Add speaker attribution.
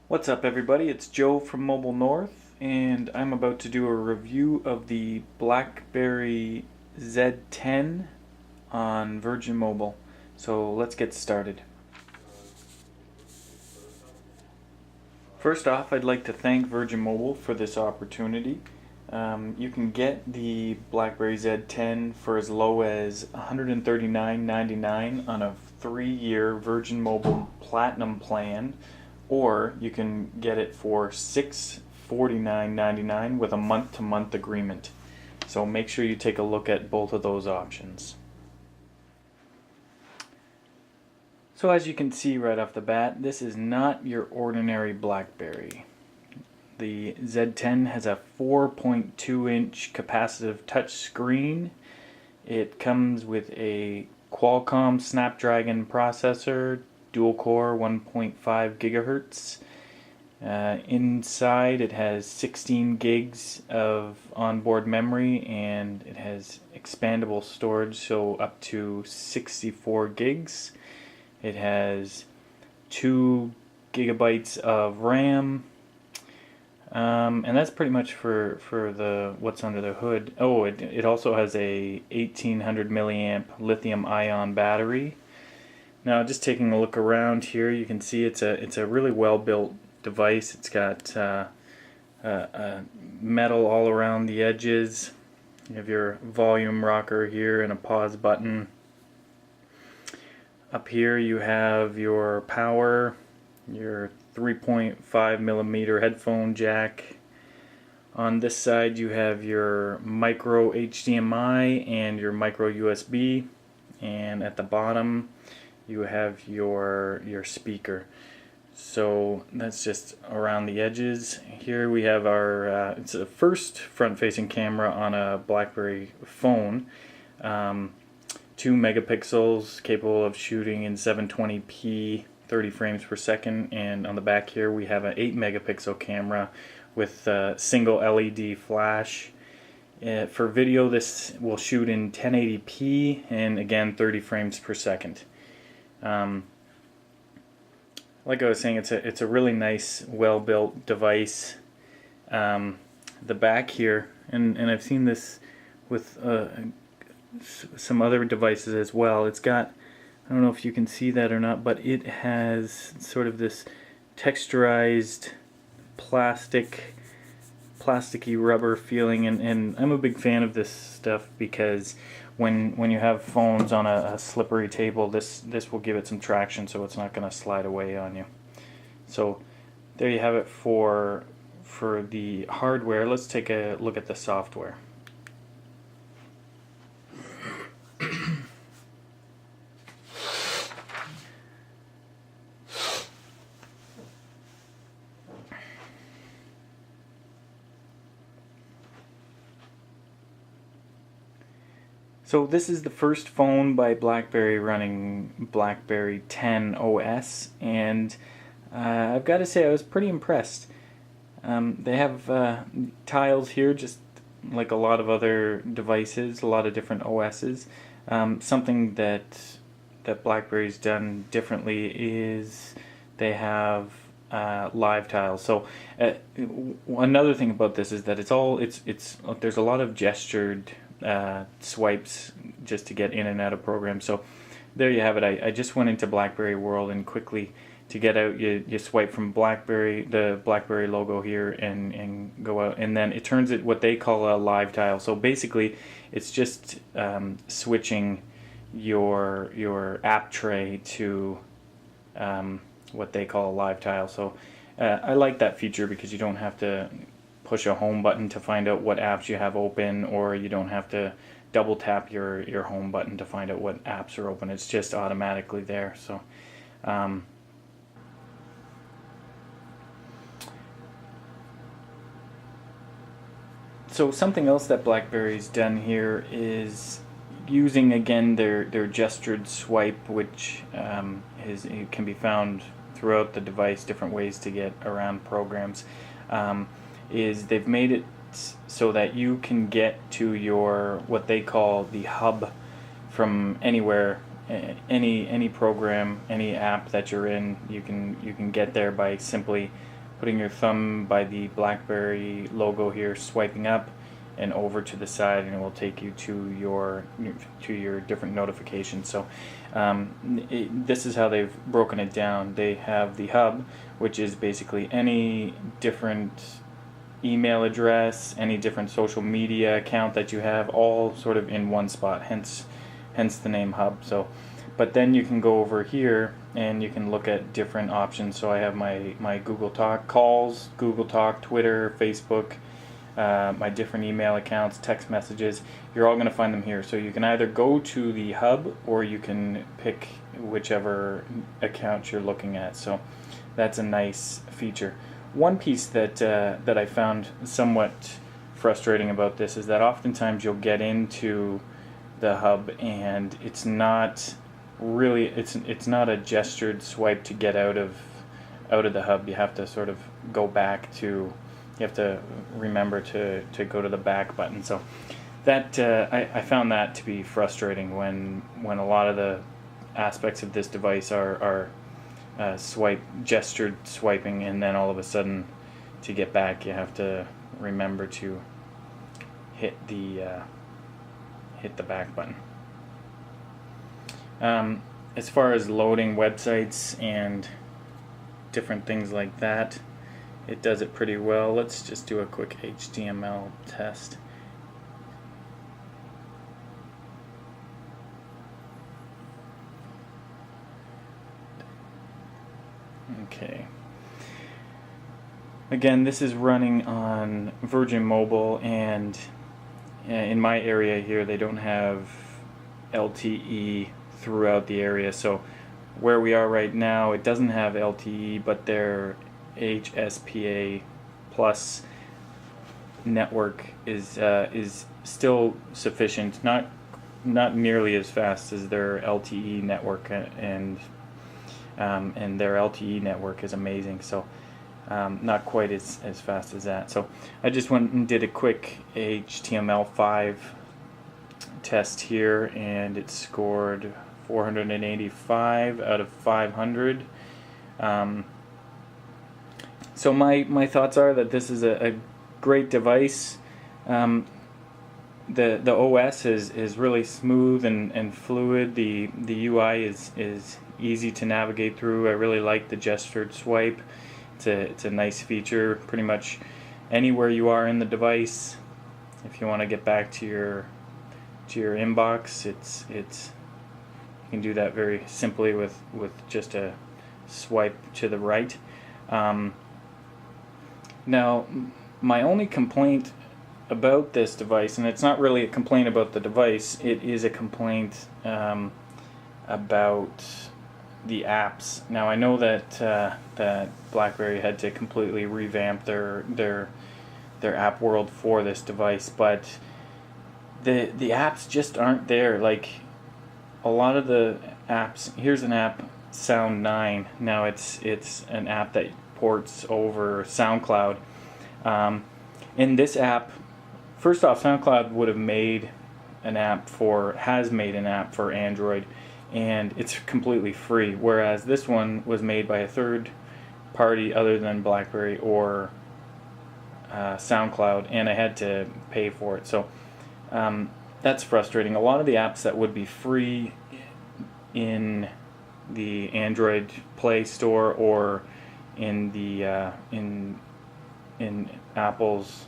Speaker 1: What's up everybody, it's Joe from Mobile North and I'm about to do a review of the BlackBerry Z10 on Virgin Mobile. So let's get started. First off, I'd like to thank Virgin Mobile for this opportunity. You can get the BlackBerry Z10 for as low as $139.99 on a 3-year Virgin Mobile Platinum plan, or you can get it for $649.99 with a month-to-month agreement. So make sure you take a look at both of those options. So as you can see right off the bat, this is not your ordinary BlackBerry. The Z10 has a 4.2-inch capacitive touch screen. It comes with a Qualcomm Snapdragon processor, dual-core 1.5 gigahertz. Inside it has 16 gigs of onboard memory, and it has expandable storage, so up to 64 gigs. It has 2 gigabytes of RAM. And that's pretty much for the what's under the hood. Oh, it also has a 1800 milliamp lithium ion battery. Now, just taking a look around here, you can see it's a really well built device. It's got metal all around the edges. You have your volume rocker here and a pause button. Up here you have your power, your 3.5 millimeter headphone jack. On this side you have your micro HDMI and your micro USB, and at the bottom you have your speaker. So that's just around the edges. Here we have our it's the first front-facing camera on a BlackBerry phone. 2 megapixels, capable of shooting in 720p 30 frames per second, and on the back here we have an 8 megapixel camera with a single LED flash. For video, this will shoot in 1080p and again 30 frames per second. Like I was saying, it's a really nice, well-built device. The back here, and I've seen this with some other devices as well. It's got, I don't know if you can see that or not, but it has sort of this texturized plasticky rubber feeling, and I'm a big fan of this stuff because when you have phones on a slippery table, this will give it some traction, so it's not going to slide away on you. So there you have it for the hardware. Let's take a look at the software. So this is the first phone by BlackBerry running BlackBerry 10 OS, and I've got to say I was pretty impressed. They have tiles here, just like a lot of other devices, a lot of different OSs. Something that BlackBerry's done differently is they have live tiles. So another thing about this is that it's there's a lot of gestured swipes just to get in and out of programs. So there you have it. I just went into BlackBerry World, and quickly to get out you swipe from BlackBerry, the BlackBerry logo here, and go out, and then it turns it what they call a live tile. So basically it's just switching your app tray to what they call a live tile. So I like that feature because you don't have to push a home button to find out what apps you have open, or you don't have to double tap your home button to find out what apps are open. It's just automatically there. So something else that BlackBerry's done here is using again their gestured swipe, which it can be found throughout the device, different ways to get around programs. Is they've made it so that you can get to your what they call the hub from anywhere, any program, any app that you're in. You can get there by simply putting your thumb by the BlackBerry logo here, swiping up and over to the side, and it will take you to your different notifications. So this is how they've broken it down. They have the hub, which is basically any different email address, any different social media account that you have, all sort of in one spot, hence the name hub. So but then you can go over here and you can look at different options. So I have my Google Talk calls, Google Talk, Twitter, Facebook, my different email accounts, text messages. You're all going to find them here. So you can either go to the hub or you can pick whichever account you're looking at. So that's a nice feature. One piece that I found somewhat frustrating about this is that oftentimes you'll get into the hub and it's not really it's not a gestured swipe to get out of the hub. You have to sort of go back to, you have to remember to go to the back button. So that I found that to be frustrating when a lot of the aspects of this device are gestured swiping, and then all of a sudden to get back you have to remember to hit the back button. As far as loading websites and different things like that, it does it pretty well. Let's just do a quick HTML test. Okay. Again, this is running on Virgin Mobile, and in my area here they don't have LTE throughout the area. So where we are right now, it doesn't have LTE, but their HSPA plus network is still sufficient. Not nearly as fast as their LTE network, and their LTE network is amazing. So not quite as fast as that. So I just went and did a quick HTML5 test here, and it scored 485 out of 500. So my thoughts are that this is a great device. The OS is really smooth and fluid. The UI is easy to navigate through. I really like the gestured swipe. It's a nice feature. Pretty much anywhere you are in the device, if you want to get back to your inbox, you can do that very simply with just a swipe to the right. Now, my only complaint about this device, and it's not really a complaint about the device, it is a complaint about the apps. Now, I know that BlackBerry had to completely revamp their app world for this device, but the apps just aren't there. Like, a lot of the apps, here's an app, Sound 9. Now it's an app that ports over SoundCloud. In this app, first off, SoundCloud would have made an app has made an app for Android, and it's completely free, whereas this one was made by a third party other than BlackBerry or SoundCloud, and I had to pay for it. So that's frustrating. A lot of the apps that would be free in the Android Play Store or in the in Apple's